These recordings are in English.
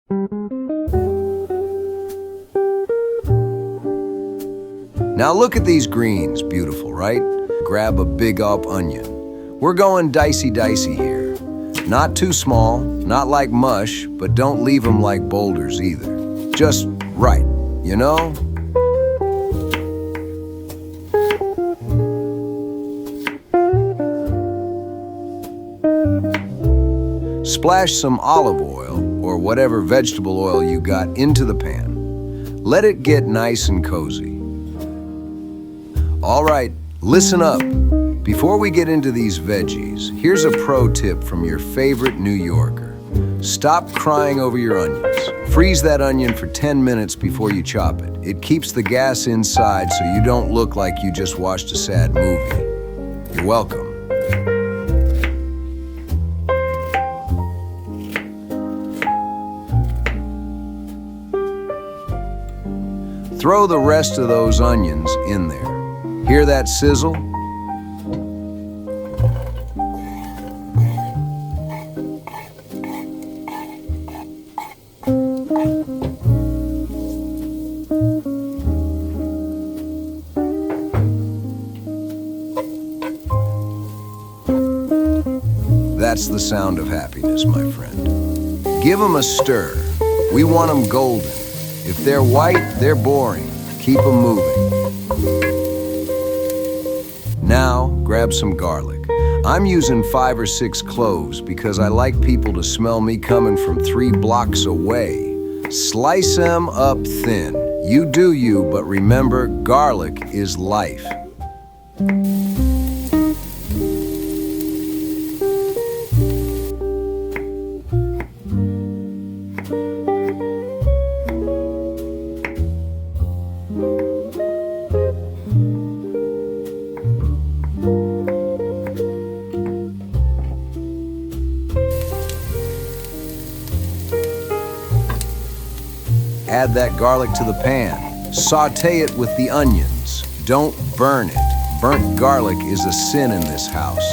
Now look at these greens, beautiful, right? Grab a big up onion. We're going dicey here. Not too small, not like mush, but don't leave them like boulders either. Just right, you know? Splash some olive oil, or whatever vegetable oil you got, into the pan. Let it get nice and cozy. All right, listen up. Before we get into these veggies, here's a pro tip from your favorite New Yorker. Stop crying over your onions. Freeze that onion for 10 minutes before you chop it. It keeps the gas inside so you don't look like you just watched a sad movie. You're welcome. Throw the rest of those onions in there. Hear that sizzle? That's the sound of happiness, my friend. Give them a stir. We want them golden. If they're white, they're boring. Keep them moving. Now, grab some garlic. I'm using 5 or 6 cloves because I like people to smell me coming from 3 blocks away. Slice them up thin. You do you, but remember, garlic is life. Add that garlic to the pan. Sauté it with the onions. Don't burn it. Burnt garlic is a sin in this house.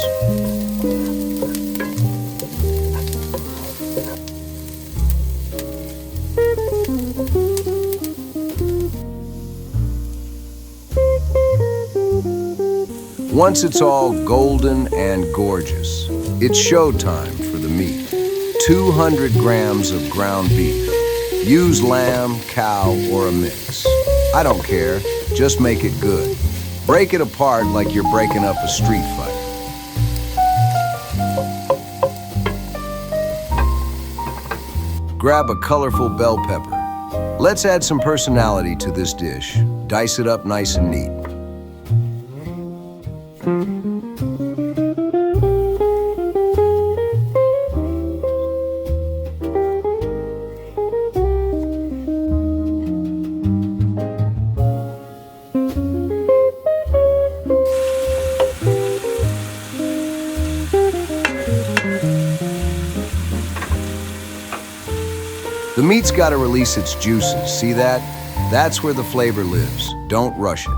Once it's all golden and gorgeous, it's showtime for the meat. 200 grams of ground beef. Use lamb, cow, or a mix. I don't care, just make it good. Break it apart like you're breaking up a street fight. Grab a colorful bell pepper. Let's add some personality to this dish. Dice it up nice and neat. The meat's got to release its juices, see that? That's where the flavor lives. Don't rush it.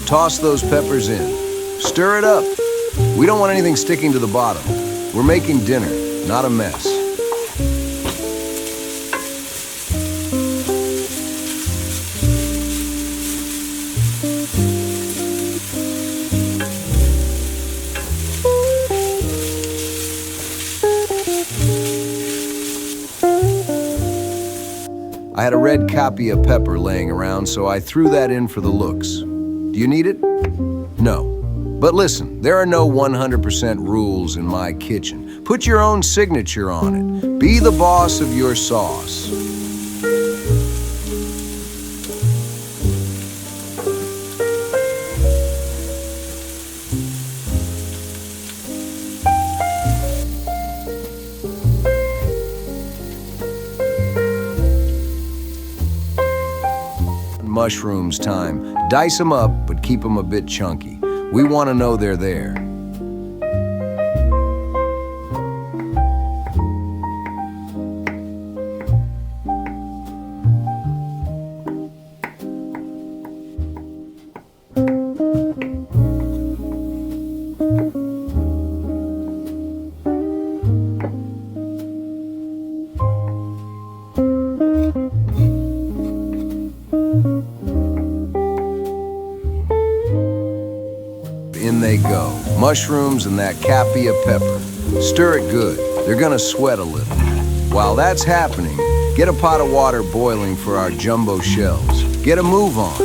Toss those peppers in. Stir it up. We don't want anything sticking to the bottom. We're making dinner, not a mess. I had a red copy of pepper laying around, so I threw that in for the looks. Do you need it? No. But listen, there are no 100% rules in my kitchen. Put your own signature on it. Be the boss of your sauce. Mushrooms time. Dice them up, but keep them a bit chunky. We want to know they're there. In they go. Mushrooms and that capia pepper. Stir it good. They're gonna sweat a little. While that's happening, get a pot of water boiling for our jumbo shells. Get a move on.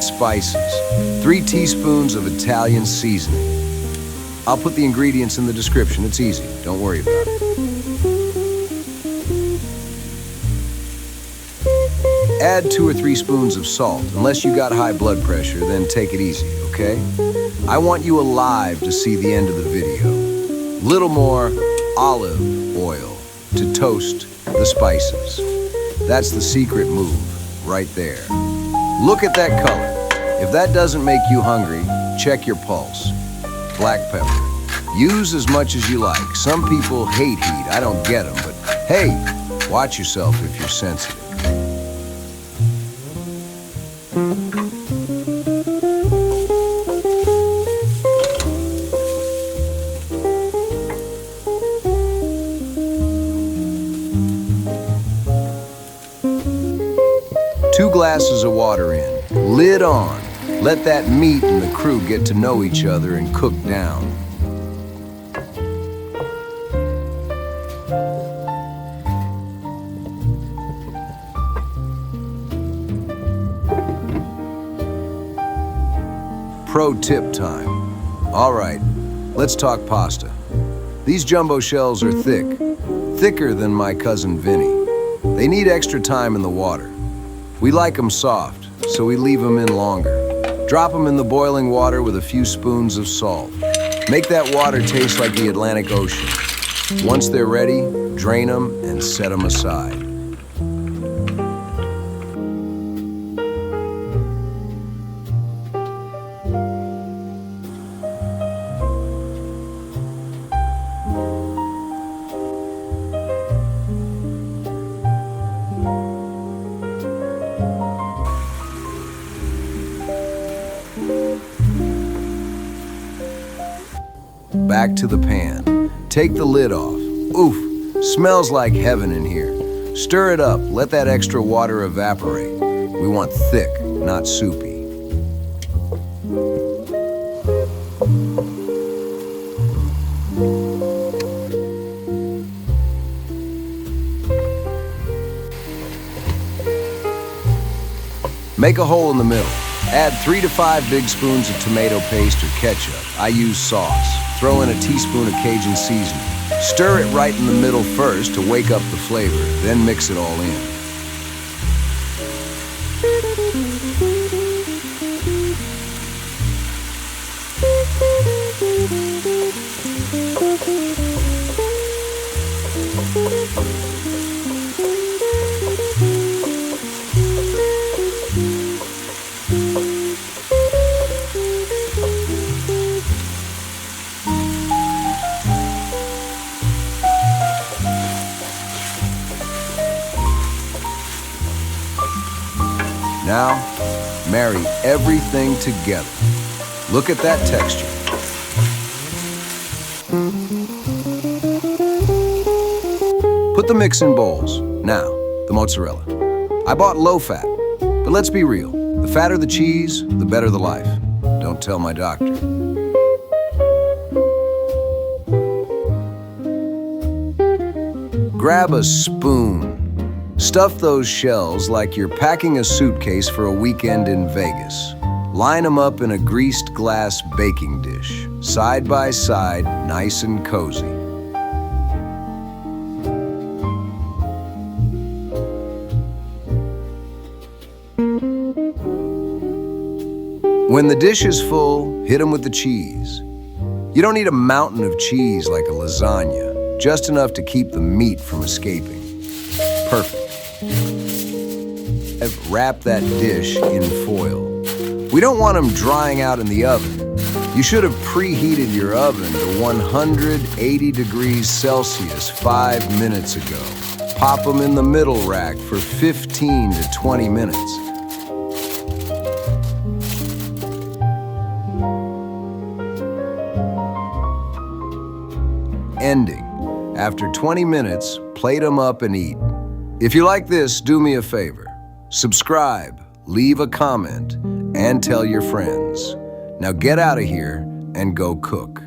Spices. 3 teaspoons of Italian seasoning. I'll put the ingredients in the description. It's easy. Don't worry about it. Add 2 or 3 spoons of salt. Unless you got high blood pressure, then take it easy, okay? I want you alive to see the end of the video. Little more olive oil to toast the spices. That's the secret move, right there. Look at that color. If that doesn't make you hungry, check your pulse. Black pepper. Use as much as you like. Some people hate heat. I don't get them, but hey, watch yourself if you're sensitive. Two glasses of water in, lid on. Let that meat and the crew get to know each other and cook down. Pro tip time. All right, let's talk pasta. These jumbo shells are thick, thicker than my cousin Vinny. They need extra time in the water. We like them soft, so we leave them in longer. Drop them in the boiling water with a few spoons of salt. Make that water taste like the Atlantic Ocean. Once they're ready, drain them and set them aside. Back to the pan. Take the lid off. Oof, smells like heaven in here. Stir it up, let that extra water evaporate. We want thick, not soupy. Make a hole in the middle. Add 3 to 5 big spoons of tomato paste or ketchup. I use sauce. Throw in a teaspoon of Cajun seasoning. Stir it right in the middle first to wake up the flavor, then mix it all in. Now, marry everything together. Look at that texture. Put the mix in bowls. Now, the mozzarella. I bought low fat, but let's be real. The fatter the cheese, the better the life. Don't tell my doctor. Grab a spoon. Stuff those shells like you're packing a suitcase for a weekend in Vegas. Line them up in a greased glass baking dish, side by side, nice and cozy. When the dish is full, hit them with the cheese. You don't need a mountain of cheese like a lasagna, just enough to keep the meat from escaping. Perfect. Wrap that dish in foil. We don't want them drying out in the oven. You should have preheated your oven to 180 degrees Celsius 5 minutes ago. Pop them in the middle rack for 15 to 20 minutes. Ending. After 20 minutes, plate them up and eat. If you like this, do me a favor. Subscribe, leave a comment, and tell your friends. Now get out of here and go cook.